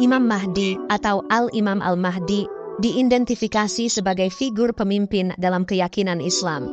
Imam Mahdi atau Al-Imam Al-Mahdi diidentifikasi sebagai figur pemimpin dalam keyakinan Islam.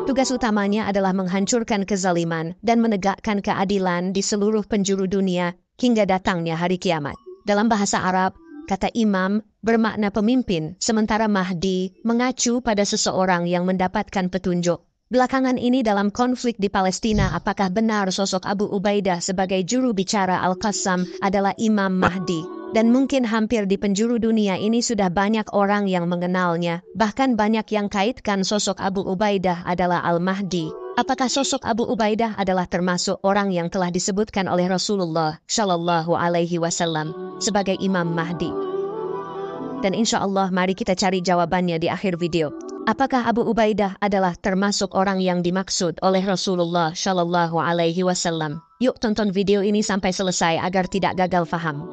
Tugas utamanya adalah menghancurkan kezaliman dan menegakkan keadilan di seluruh penjuru dunia hingga datangnya hari kiamat. Dalam bahasa Arab, kata imam bermakna pemimpin, sementara Mahdi mengacu pada seseorang yang mendapatkan petunjuk. Belakangan ini dalam konflik di Palestina, apakah benar sosok Abu Ubaidah sebagai juru bicara Al-Qassam adalah Imam Mahdi? Dan mungkin hampir di penjuru dunia ini sudah banyak orang yang mengenalnya. Bahkan banyak yang kaitkan sosok Abu Ubaidah adalah Al-Mahdi. Apakah sosok Abu Ubaidah adalah termasuk orang yang telah disebutkan oleh Rasulullah Shallallahu Alaihi Wasallam sebagai Imam Mahdi? Dan insya Allah mari kita cari jawabannya di akhir video. Apakah Abu Ubaidah adalah termasuk orang yang dimaksud oleh Rasulullah Shallallahu Alaihi Wasallam? Yuk tonton video ini sampai selesai agar tidak gagal faham.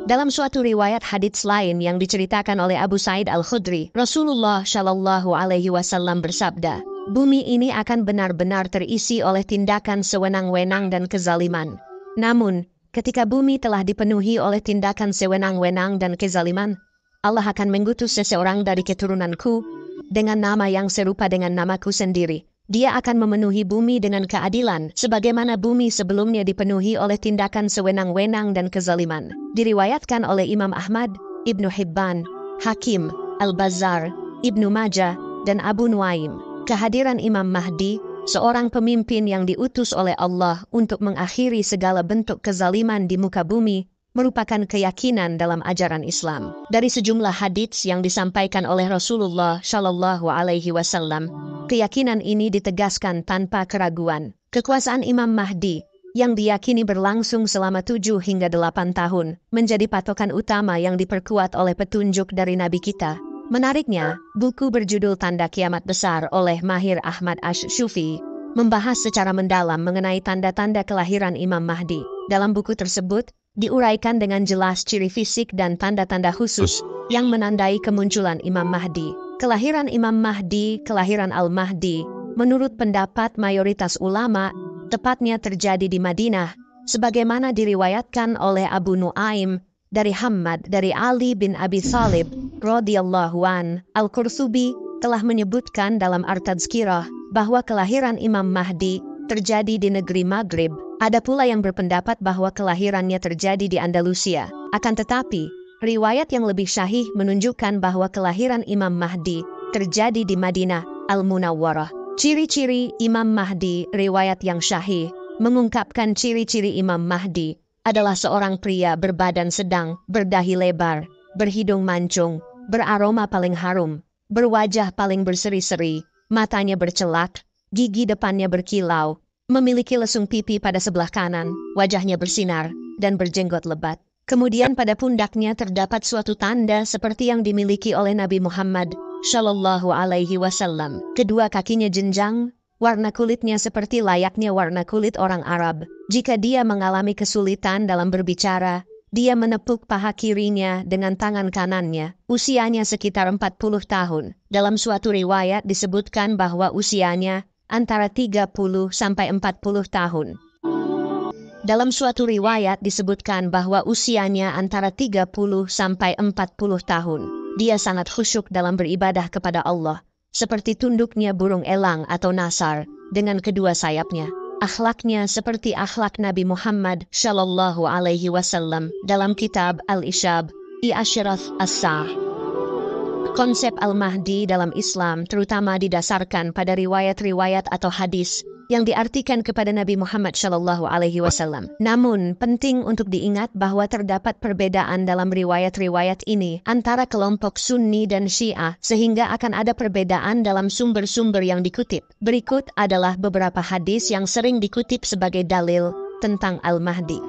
Dalam suatu riwayat hadits lain yang diceritakan oleh Abu Sa'id Al-Khudri, Rasulullah Shallallahu Alaihi Wasallam bersabda, bumi ini akan benar-benar terisi oleh tindakan sewenang-wenang dan kezaliman. Namun, ketika bumi telah dipenuhi oleh tindakan sewenang-wenang dan kezaliman, Allah akan mengutus seseorang dari keturunanku dengan nama yang serupa dengan namaku sendiri. Dia akan memenuhi bumi dengan keadilan, sebagaimana bumi sebelumnya dipenuhi oleh tindakan sewenang-wenang dan kezaliman. Diriwayatkan oleh Imam Ahmad, Ibnu Hibban, Hakim, Al-Bazzar, Ibnu Majah, dan Abu Nuaim. Kehadiran Imam Mahdi, seorang pemimpin yang diutus oleh Allah untuk mengakhiri segala bentuk kezaliman di muka bumi, merupakan keyakinan dalam ajaran Islam. Dari sejumlah hadits yang disampaikan oleh Rasulullah Shallallahu Alaihi Wasallam, keyakinan ini ditegaskan tanpa keraguan. Kekuasaan Imam Mahdi, yang diyakini berlangsung selama 7 hingga 8 tahun, menjadi patokan utama yang diperkuat oleh petunjuk dari Nabi kita. Menariknya, buku berjudul Tanda Kiamat Besar oleh Mahir Ahmad Ash-Shufi membahas secara mendalam mengenai tanda-tanda kelahiran Imam Mahdi. Dalam buku tersebut, diuraikan dengan jelas ciri fisik dan tanda-tanda khusus yang menandai kemunculan Imam Mahdi. Kelahiran Imam Mahdi, kelahiran Al-Mahdi, menurut pendapat mayoritas ulama, tepatnya terjadi di Madinah, sebagaimana diriwayatkan oleh Abu Nuaim dari Hammad dari Ali bin Abi Thalib radhiyallahu an. Al-Qurtubi telah menyebutkan dalam At-Tazkirah bahwa kelahiran Imam Mahdi terjadi di negeri Maghrib. Ada pula yang berpendapat bahwa kelahirannya terjadi di Andalusia. Akan tetapi, riwayat yang lebih syahih menunjukkan bahwa kelahiran Imam Mahdi terjadi di Madinah Al-Munawwarah. Ciri-ciri Imam Mahdi, riwayat yang syahih mengungkapkan ciri-ciri Imam Mahdi adalah seorang pria berbadan sedang, berdahi lebar, berhidung mancung, beraroma paling harum, berwajah paling berseri-seri, matanya bercelak, gigi depannya berkilau, memiliki lesung pipi pada sebelah kanan, wajahnya bersinar, dan berjenggot lebat. Kemudian pada pundaknya terdapat suatu tanda seperti yang dimiliki oleh Nabi Muhammad Shallallahu Alaihi Wasallam. Kedua kakinya jenjang, warna kulitnya seperti layaknya warna kulit orang Arab. Jika dia mengalami kesulitan dalam berbicara, dia menepuk paha kirinya dengan tangan kanannya. Usianya sekitar 40 tahun. Dalam suatu riwayat disebutkan bahwa usianya antara 30 sampai 40 tahun. Dalam suatu riwayat disebutkan bahwa usianya antara 30 sampai 40 tahun. Dia sangat khusyuk dalam beribadah kepada Allah, seperti tunduknya burung elang atau nasar dengan kedua sayapnya. Akhlaknya seperti akhlak Nabi Muhammad Shallallahu Alaihi Wasallam dalam kitab Al-Ishab, I'ashirath As-Sah. Konsep Al-Mahdi dalam Islam terutama didasarkan pada riwayat-riwayat atau hadis yang diartikan kepada Nabi Muhammad Shallallahu Alaihi Wasallam. Namun, penting untuk diingat bahwa terdapat perbedaan dalam riwayat-riwayat ini antara kelompok Sunni dan Syiah, sehingga akan ada perbedaan dalam sumber-sumber yang dikutip. Berikut adalah beberapa hadis yang sering dikutip sebagai dalil tentang Al-Mahdi.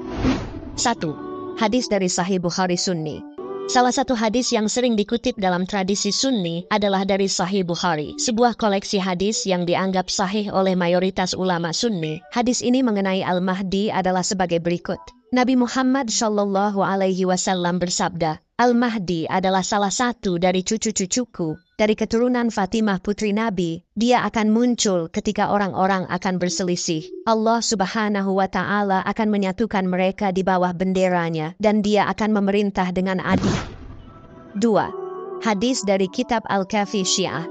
1. Hadis dari Sahih Bukhari Sunni. Salah satu hadis yang sering dikutip dalam tradisi Sunni adalah dari Sahih Bukhari, sebuah koleksi hadis yang dianggap sahih oleh mayoritas ulama Sunni. Hadis ini mengenai Al-Mahdi adalah sebagai berikut. Nabi Muhammad Shallallahu Alaihi Wasallam bersabda, Al-Mahdi adalah salah satu dari cucu-cucuku, dari keturunan Fatimah putri Nabi. Dia akan muncul ketika orang-orang akan berselisih. Allah Subhanahu wa Ta'ala akan menyatukan mereka di bawah benderanya, dan dia akan memerintah dengan adil. 2. Hadis dari Kitab Al-Kafi Syiah.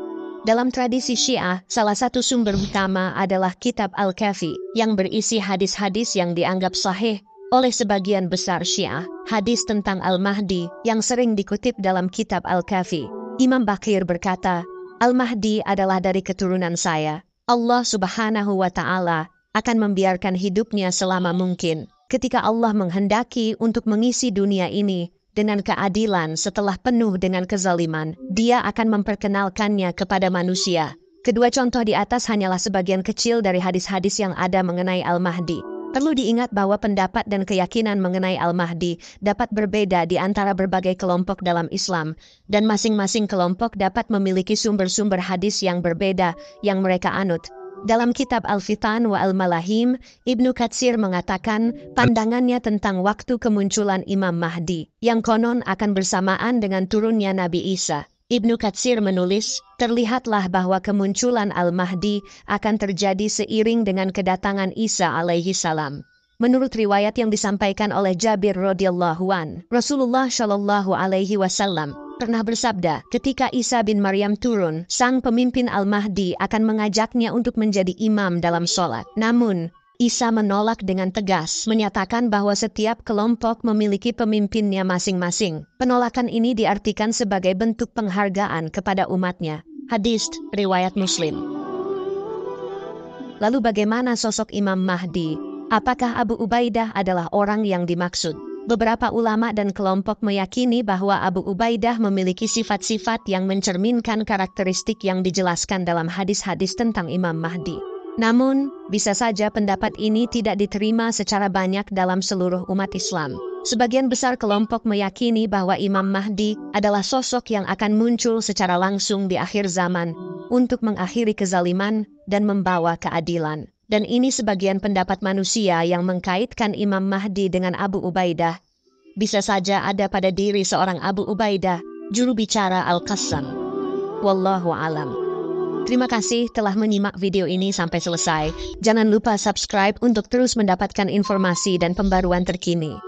Dalam tradisi Syiah, salah satu sumber utama adalah Kitab Al-Kafi, yang berisi hadis-hadis yang dianggap sahih oleh sebagian besar Syiah. Hadis tentang Al-Mahdi yang sering dikutip dalam Kitab Al-Kafi. Imam Baqir berkata, Al-Mahdi adalah dari keturunan saya. Allah Subhanahu wa Ta'ala akan membiarkan hidupnya selama mungkin. Ketika Allah menghendaki untuk mengisi dunia ini dengan keadilan setelah penuh dengan kezaliman, dia akan memperkenalkannya kepada manusia. Kedua contoh di atas hanyalah sebagian kecil dari hadis-hadis yang ada mengenai Al-Mahdi. Perlu diingat bahwa pendapat dan keyakinan mengenai Al-Mahdi dapat berbeda di antara berbagai kelompok dalam Islam, dan masing-masing kelompok dapat memiliki sumber-sumber hadis yang berbeda yang mereka anut. Dalam kitab Al-Fitan wa Al-Malahim, Ibnu Katsir mengatakan pandangannya tentang waktu kemunculan Imam Mahdi, yang konon akan bersamaan dengan turunnya Nabi Isa. Ibnu Katsir menulis, terlihatlah bahwa kemunculan Al-Mahdi akan terjadi seiring dengan kedatangan Isa alaihi salam. Menurut riwayat yang disampaikan oleh Jabir radhiyallahu an, Rasulullah shallallahu alaihi wasallam pernah bersabda, ketika Isa bin Maryam turun, sang pemimpin Al-Mahdi akan mengajaknya untuk menjadi imam dalam sholat. Namun, Isa menolak dengan tegas, menyatakan bahwa setiap kelompok memiliki pemimpinnya masing-masing. Penolakan ini diartikan sebagai bentuk penghargaan kepada umatnya. Hadis riwayat Muslim. Lalu bagaimana sosok Imam Mahdi? Apakah Abu Ubaidah adalah orang yang dimaksud? Beberapa ulama dan kelompok meyakini bahwa Abu Ubaidah memiliki sifat-sifat yang mencerminkan karakteristik yang dijelaskan dalam hadis-hadis tentang Imam Mahdi. Namun, bisa saja pendapat ini tidak diterima secara banyak dalam seluruh umat Islam. Sebagian besar kelompok meyakini bahwa Imam Mahdi adalah sosok yang akan muncul secara langsung di akhir zaman untuk mengakhiri kezaliman dan membawa keadilan. Dan ini sebagian pendapat manusia yang mengkaitkan Imam Mahdi dengan Abu Ubaidah. Bisa saja ada pada diri seorang Abu Ubaidah, juru bicara Al-Qassam. Wallahu alam. Terima kasih telah menyimak video ini sampai selesai. Jangan lupa subscribe untuk terus mendapatkan informasi dan pembaruan terkini.